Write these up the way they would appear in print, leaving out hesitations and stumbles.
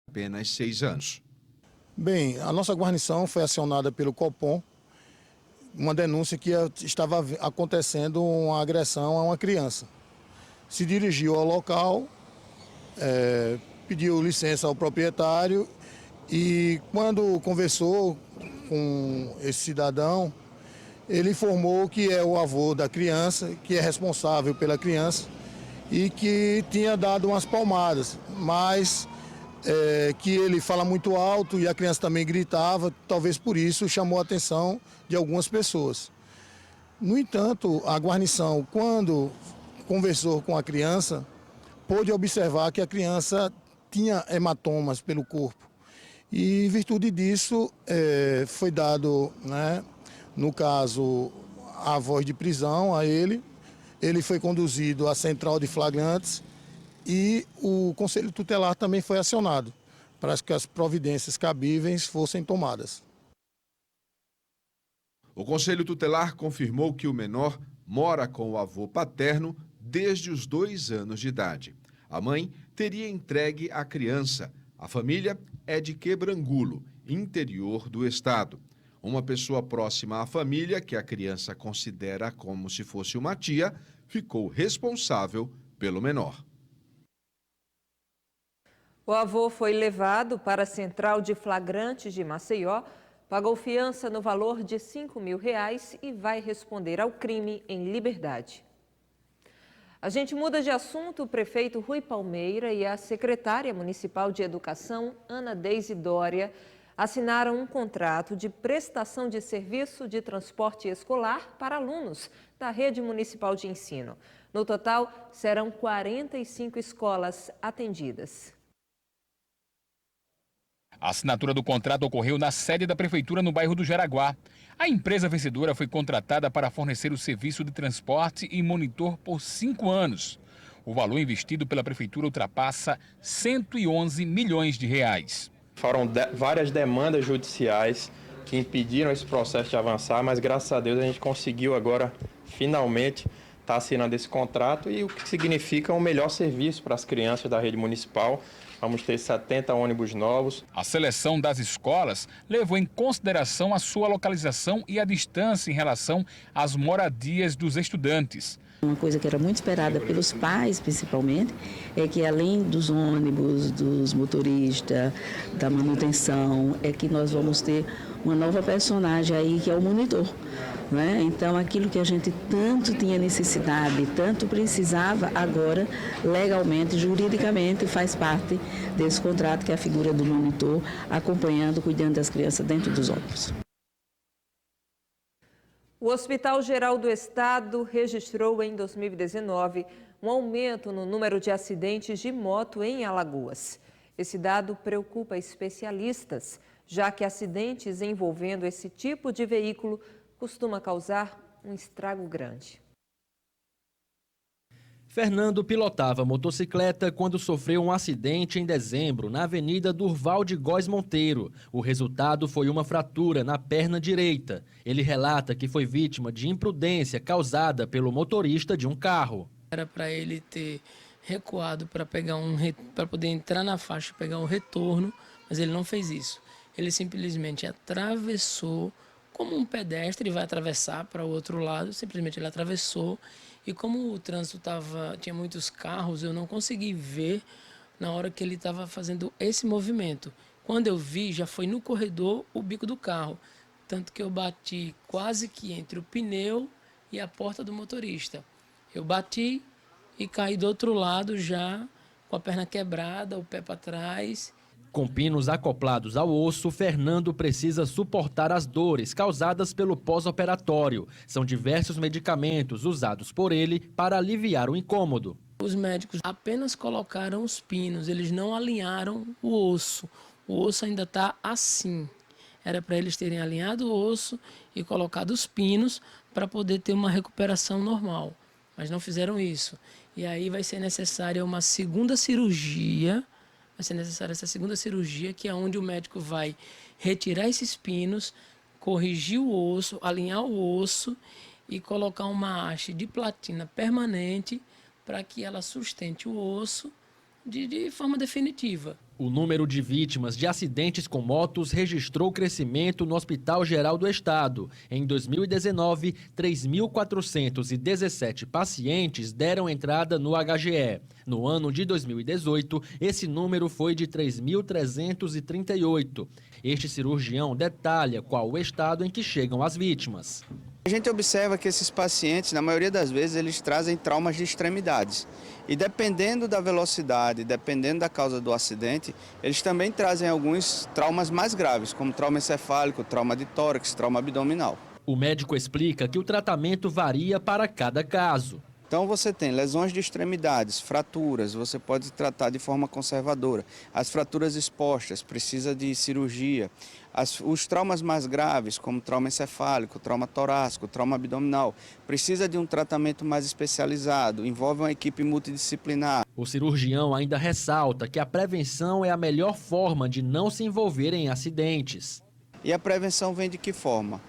apenas 6 anos. Bem, a nossa guarnição foi acionada pelo Copom, uma denúncia que estava acontecendo uma agressão a uma criança. Se dirigiu ao local, pediu licença ao proprietário e quando conversou com esse cidadão, ele informou que é o avô da criança, que é responsável pela criança e que tinha dado umas palmadas, mas que ele fala muito alto e a criança também gritava, talvez por isso chamou a atenção de algumas pessoas. No entanto, a guarnição, quando conversou com a criança, pôde observar que a criança tinha hematomas pelo corpo. E em virtude disso, foi dado, né, no caso, a voz de prisão a ele. Ele foi conduzido à central de flagrantes e o Conselho Tutelar também foi acionado para que as providências cabíveis fossem tomadas. O Conselho Tutelar confirmou que o menor mora com o avô paterno desde os 2 anos de idade. A mãe teria entregue a criança. A família é de Quebrangulo, interior do estado. Uma pessoa próxima à família, que a criança considera como se fosse uma tia, ficou responsável pelo menor. O avô foi levado para a Central de Flagrantes de Maceió, pagou fiança no valor de R$5.000 e vai responder ao crime em liberdade. A gente muda de assunto. O prefeito Rui Palmeira e a secretária municipal de Educação, Ana Deise Dória, assinaram um contrato de prestação de serviço de transporte escolar para alunos da rede municipal de ensino. No total, serão 45 escolas atendidas. A assinatura do contrato ocorreu na sede da Prefeitura, no bairro do Jaraguá. A empresa vencedora foi contratada para fornecer o serviço de transporte e monitor por 5 anos. O valor investido pela Prefeitura ultrapassa R$111 milhões. Foram várias demandas judiciais que impediram esse processo de avançar, mas graças a Deus a gente conseguiu agora, finalmente, estar assinando esse contrato, e o que significa um melhor serviço para as crianças da rede municipal. Vamos ter 70 ônibus novos. A seleção das escolas levou em consideração a sua localização e a distância em relação às moradias dos estudantes. Uma coisa que era muito esperada pelos pais, principalmente, é que além dos ônibus, dos motoristas, da manutenção, é que nós vamos ter uma nova personagem aí, que é o monitor. Né? Então, aquilo que a gente tanto tinha necessidade, tanto precisava, agora, legalmente, juridicamente, faz parte desse contrato, que é a figura do monitor, acompanhando, cuidando das crianças dentro dos ônibus. O Hospital Geral do Estado registrou em 2019 um aumento no número de acidentes de moto em Alagoas. Esse dado preocupa especialistas, já que acidentes envolvendo esse tipo de veículo costuma causar um estrago grande. Fernando pilotava motocicleta quando sofreu um acidente em dezembro na Avenida Durval de Góes Monteiro. O resultado foi uma fratura na perna direita. Ele relata que foi vítima de imprudência causada pelo motorista de um carro. Era para ele ter recuado para poder entrar na faixa e pegar o retorno, mas ele não fez isso. Ele simplesmente atravessou como um pedestre vai atravessar para o outro lado, simplesmente ele atravessou. E como o trânsito tinha muitos carros, eu não consegui ver na hora que ele estava fazendo esse movimento. Quando eu vi, já foi no corredor o bico do carro. Tanto que eu bati quase que entre o pneu e a porta do motorista. Eu bati e caí do outro lado já com a perna quebrada, o pé para trás. Com pinos acoplados ao osso, Fernando precisa suportar as dores causadas pelo pós-operatório. São diversos medicamentos usados por ele para aliviar o incômodo. Os médicos apenas colocaram os pinos, eles não alinharam o osso. O osso ainda está assim. Era para eles terem alinhado o osso e colocado os pinos para poder ter uma recuperação normal. Mas não fizeram isso. E aí vai ser necessária uma segunda cirurgia. Vai ser necessária essa segunda cirurgia, que é onde o médico vai retirar esses pinos, corrigir o osso, alinhar o osso e colocar uma haste de platina permanente para que ela sustente o osso de forma definitiva. O número de vítimas de acidentes com motos registrou crescimento no Hospital Geral do Estado. Em 2019, 3.417 pacientes deram entrada no HGE. No ano de 2018, esse número foi de 3.338. Este cirurgião detalha qual o estado em que chegam as vítimas. A gente observa que esses pacientes, na maioria das vezes, eles trazem traumas de extremidades. E dependendo da velocidade, dependendo da causa do acidente, eles também trazem alguns traumas mais graves, como trauma encefálico, trauma de tórax, trauma abdominal. O médico explica que o tratamento varia para cada caso. Então você tem lesões de extremidades, fraturas, você pode tratar de forma conservadora. As fraturas expostas, precisa de cirurgia. Os traumas mais graves, como trauma encefálico, trauma torácico, trauma abdominal, precisa de um tratamento mais especializado, envolve uma equipe multidisciplinar. O cirurgião ainda ressalta que a prevenção é a melhor forma de não se envolver em acidentes. E a prevenção vem de que forma?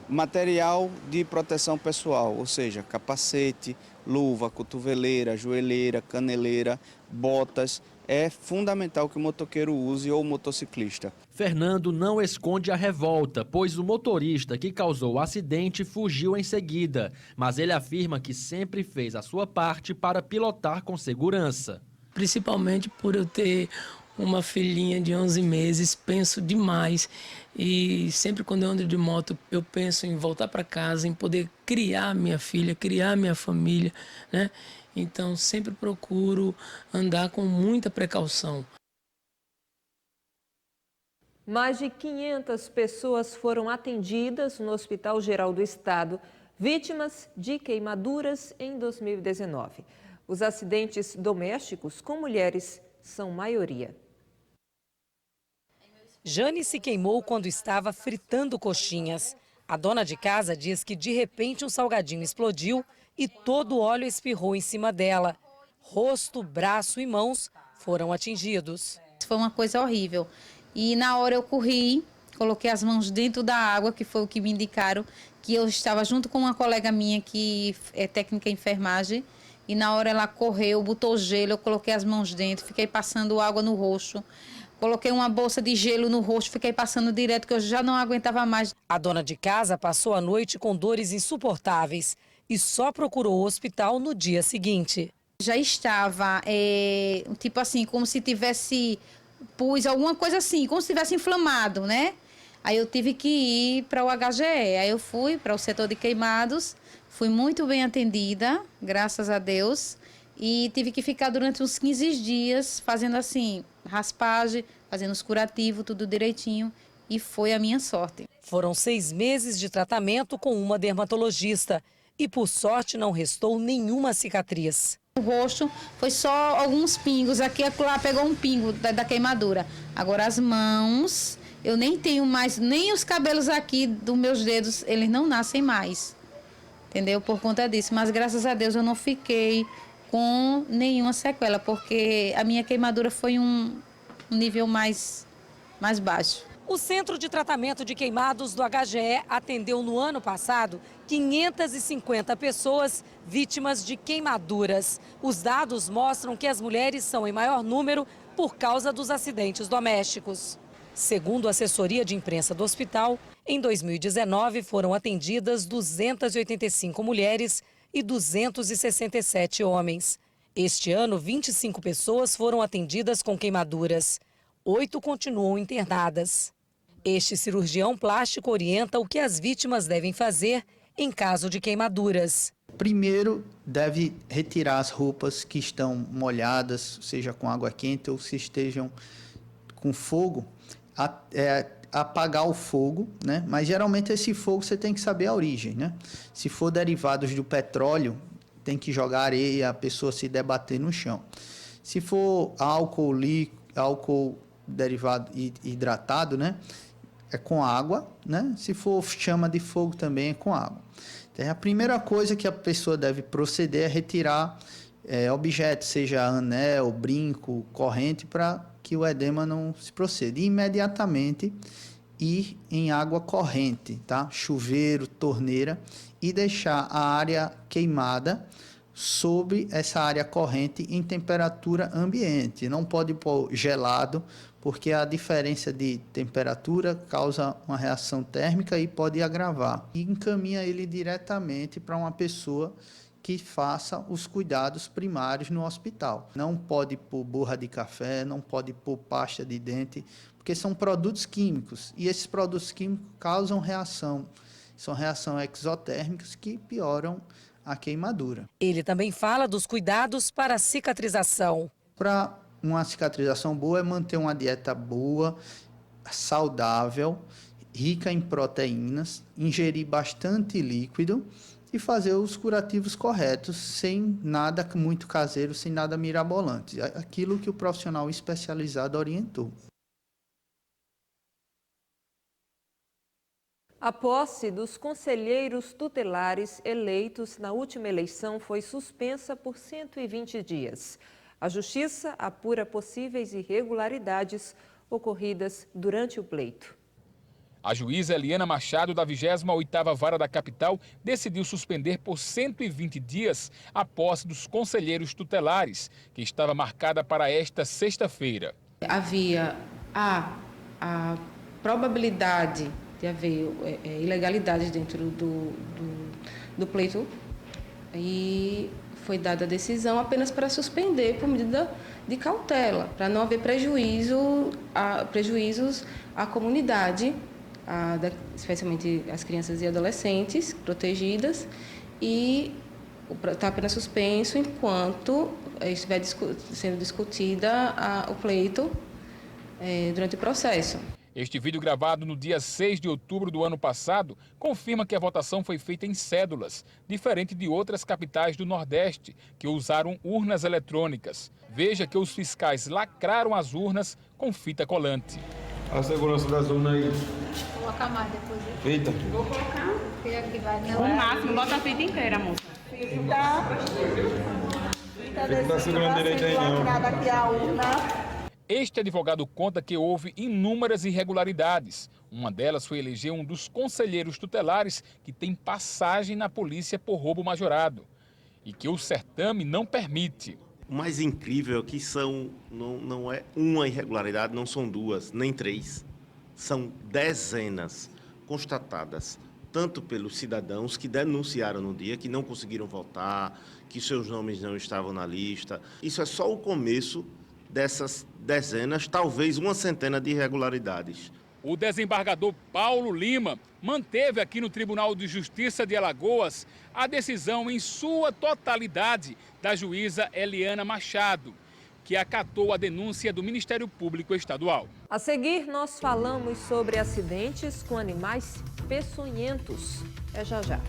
Material de proteção pessoal, ou seja, capacete, luva, cotoveleira, joelheira, caneleira, botas. É fundamental que o motoqueiro use ou o motociclista. Fernando não esconde a revolta, pois o motorista que causou o acidente fugiu em seguida. Mas ele afirma que sempre fez a sua parte para pilotar com segurança. Principalmente por eu ter uma filhinha de 11 meses, penso demais. E sempre quando eu ando de moto, eu penso em voltar para casa, em poder criar minha filha, criar minha família, né? Então, sempre procuro andar com muita precaução. Mais de 500 pessoas foram atendidas no Hospital Geral do Estado, vítimas de queimaduras em 2019. Os acidentes domésticos com mulheres são maioria. Jane se queimou quando estava fritando coxinhas. A dona de casa diz que de repente um salgadinho explodiu e todo o óleo espirrou em cima dela. Rosto, braço e mãos foram atingidos. Foi uma coisa horrível. E na hora eu corri, coloquei as mãos dentro da água, que foi o que me indicaram, que eu estava junto com uma colega minha que é técnica em enfermagem. E na hora ela correu, botou gelo, eu coloquei as mãos dentro, fiquei passando água no rosto. Coloquei uma bolsa de gelo no rosto, fiquei passando direto, que eu já não aguentava mais. A dona de casa passou a noite com dores insuportáveis e só procurou o hospital no dia seguinte. Já estava, tipo assim, como se tivesse pus, alguma coisa assim, como se tivesse inflamado, né? Aí eu tive que ir para o HGE, aí eu fui para o setor de queimados, fui muito bem atendida, graças a Deus, e tive que ficar durante uns 15 dias fazendo assim, raspagem, fazendo os curativos, tudo direitinho, e foi a minha sorte. Foram 6 meses de tratamento com uma dermatologista e, por sorte, não restou nenhuma cicatriz. O rosto foi só alguns pingos, aqui e lá pegou um pingo da queimadura. Agora as mãos, eu nem tenho mais, nem os cabelos aqui dos meus dedos, eles não nascem mais, entendeu? Por conta disso, mas graças a Deus eu não fiquei com nenhuma sequela, porque a minha queimadura foi um nível mais baixo. O Centro de Tratamento de Queimados do HGE atendeu no ano passado 550 pessoas vítimas de queimaduras. Os dados mostram que as mulheres são em maior número por causa dos acidentes domésticos. Segundo a assessoria de imprensa do hospital, em 2019 foram atendidas 285 mulheres e 267 homens. Este ano, 25 pessoas foram atendidas com queimaduras. 8 continuam internadas. Este cirurgião plástico orienta o que as vítimas devem fazer em caso de queimaduras. Primeiro, deve retirar as roupas que estão molhadas, seja com água quente ou se estejam com fogo, apagar o fogo, né? Mas geralmente esse fogo você tem que saber a origem, né? Se for derivados do petróleo, tem que jogar areia, a pessoa se debater no chão. Se for álcool derivado hidratado, né? É com água, né? Se for chama de fogo também é com água. Então, a primeira coisa que a pessoa deve proceder é retirar objetos, seja anel, brinco, corrente, para que o edema não se proceda. E imediatamente ir em água corrente, tá? Chuveiro, torneira, e deixar a área queimada sobre essa área corrente em temperatura ambiente. Não pode pôr gelado, porque a diferença de temperatura causa uma reação térmica e pode agravar. E encaminha ele diretamente para uma pessoa que faça os cuidados primários no hospital. Não pode pôr borra de café, não pode pôr pasta de dente, porque são produtos químicos, e esses produtos químicos causam reação. São reações exotérmicas que pioram a queimadura. Ele também fala dos cuidados para a cicatrização. Para uma cicatrização boa é manter uma dieta boa, saudável, rica em proteínas, ingerir bastante líquido e fazer os curativos corretos, sem nada muito caseiro, sem nada mirabolante. Aquilo que o profissional especializado orientou. A posse dos conselheiros tutelares eleitos na última eleição foi suspensa por 120 dias. A Justiça apura possíveis irregularidades ocorridas durante o pleito. A juíza Eliana Machado, da 28ª Vara da Capital, decidiu suspender por 120 dias a posse dos conselheiros tutelares, que estava marcada para esta sexta-feira. Havia a probabilidade de haver ilegalidades dentro do pleito e foi dada a decisão apenas para suspender por medida de cautela, para não haver prejuízos à comunidade, especialmente as crianças e adolescentes protegidas, e está apenas suspenso enquanto estiver sendo discutida o pleito durante o processo. Este vídeo, gravado no dia 6 de outubro do ano passado, confirma que a votação foi feita em cédulas, diferente de outras capitais do Nordeste, que usaram urnas eletrônicas. Veja que os fiscais lacraram as urnas com fita colante. A segurança das urnas aí. Vou colocar mais depois. Feita. Vou colocar. Aqui vai, não. O máximo, bota a fita inteira, moça. Fita tá segurando direito aí, não. Aqui a urna. Este advogado conta que houve inúmeras irregularidades. Uma delas foi eleger um dos conselheiros tutelares que tem passagem na polícia por roubo majorado e que o certame não permite. O mais incrível é que não é uma irregularidade, não são duas, nem três. São dezenas constatadas, tanto pelos cidadãos que denunciaram no dia, que não conseguiram votar, que seus nomes não estavam na lista. Isso é só o começo dessas dezenas, talvez uma centena de irregularidades. O desembargador Paulo Lima manteve aqui no Tribunal de Justiça de Alagoas a decisão em sua totalidade da juíza Eliana Machado, que acatou a denúncia do Ministério Público Estadual. A seguir, nós falamos sobre acidentes com animais peçonhentos. É já já.